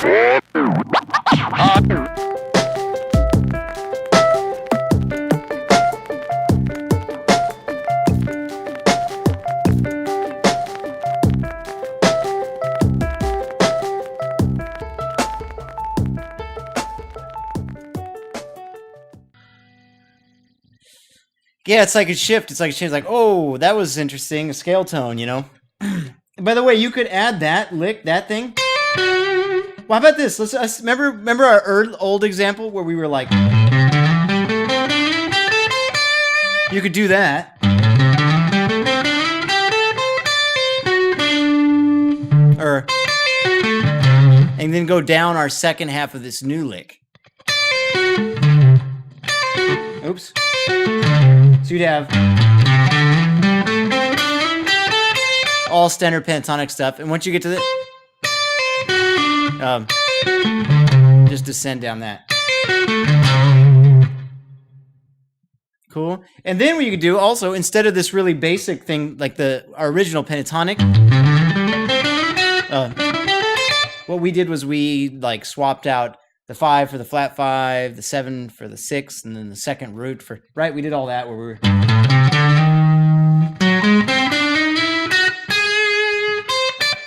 Yeah, it's like a shift. It's like a change. Like, oh, that was interesting. A scale tone, you know. By the way, you could add that lick, that thing. Well, how about this? Let's remember our old example where we were like, you could do that. Or, and then go down our second half of this new lick. Oops. So you'd have all standard pentatonic stuff, and once you get to the, just descend down that. Cool. And then what you could do also, instead of this really basic thing like our original pentatonic, what we did was we like swapped out the 5 for the flat 5, the 7 for the 6, and then the second root for, right? We did all that where we were,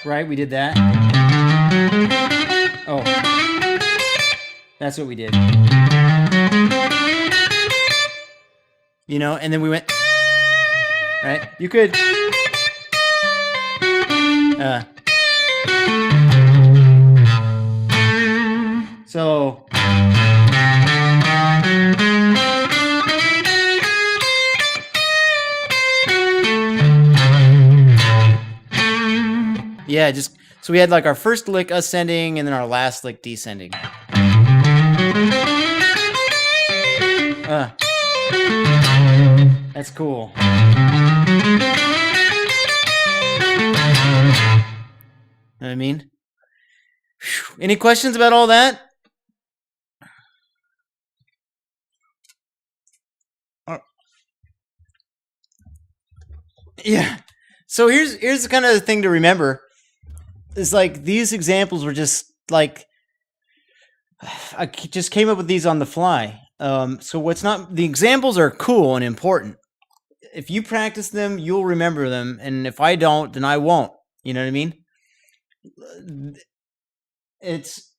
right? We did that. Oh, that's what we did. You know, and then we went, right? You could, so, yeah, just, so we had like our first lick ascending and then our last lick descending. That's cool. Know what I mean? Whew. Any questions about all that? Yeah. So here's the kind of thing to remember. Is like these examples were just like I just came up with these on the fly. So what's not, the examples are cool and important. If you practice them, you'll remember them, and if I don't, then I won't. You know what I mean? It's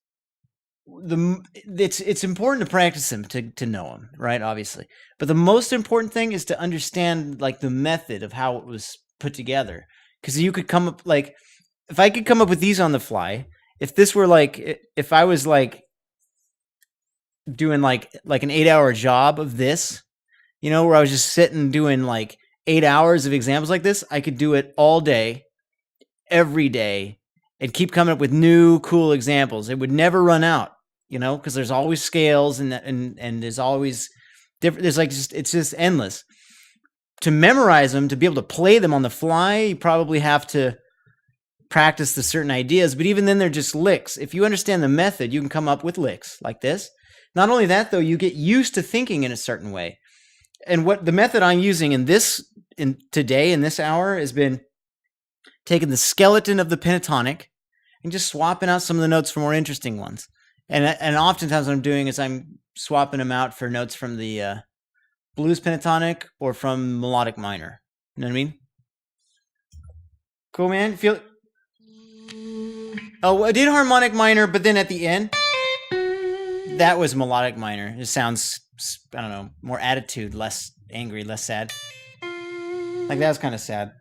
important to practice them to know them, right? Obviously, but the most important thing is to understand like the method of how it was put together. Because you could come up like, if I could come up with these on the fly, if this were like, if I was like doing like an 8-hour job of this, you know, where I was just sitting doing like 8 hours of examples like this, I could do it all day, every day, and keep coming up with new cool examples. It would never run out, you know, because there's always scales and there's always different. There's like it's just endless. To memorize them, to be able to play them on the fly, you probably have to practice the certain ideas. But even then, they're just licks. If you understand the method, you can come up with licks like this. Not only that, though, you get used to thinking in a certain way. And what the method I'm using in this today in this hour has been taking the skeleton of the pentatonic and just swapping out some of the notes for more interesting ones. And oftentimes what I'm doing is I'm swapping them out for notes from the blues pentatonic or from melodic minor. You know what I mean? Cool, man. Oh, I did harmonic minor, but then at the end, that was melodic minor. It sounds, I don't know, more attitude, less angry, less sad. Like that was kind of sad.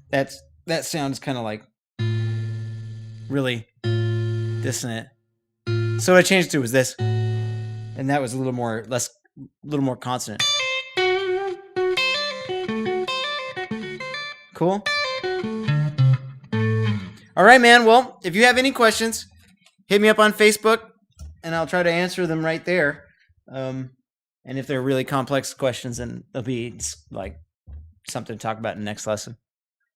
That sounds kind of like really dissonant. So what I changed to was this, and that was a little more consonant. Cool. All right, man. Well, if you have any questions, hit me up on Facebook, and I'll try to answer them right there. And if they're really complex questions, then they'll be like something to talk about in the next lesson.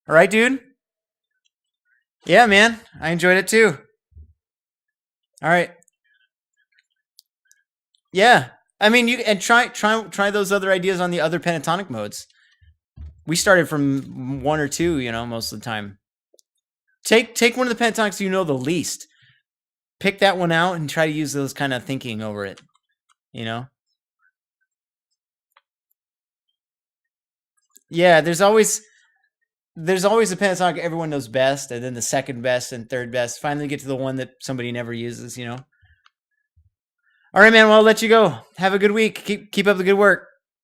All right, dude? Yeah, man. I enjoyed it too. All right. Yeah. I mean, you and try those other ideas on the other pentatonic modes. We started from 1 or 2, you know, most of the time. Take one of the pentatonics you know the least. Pick that one out and try to use those kind of thinking over it, you know? Yeah, there's always a pentatonic everyone knows best, and then the second best and third best. Finally get to the one that somebody never uses, you know? All right, man, well, I'll let you go. Have a good week. Keep up the good work.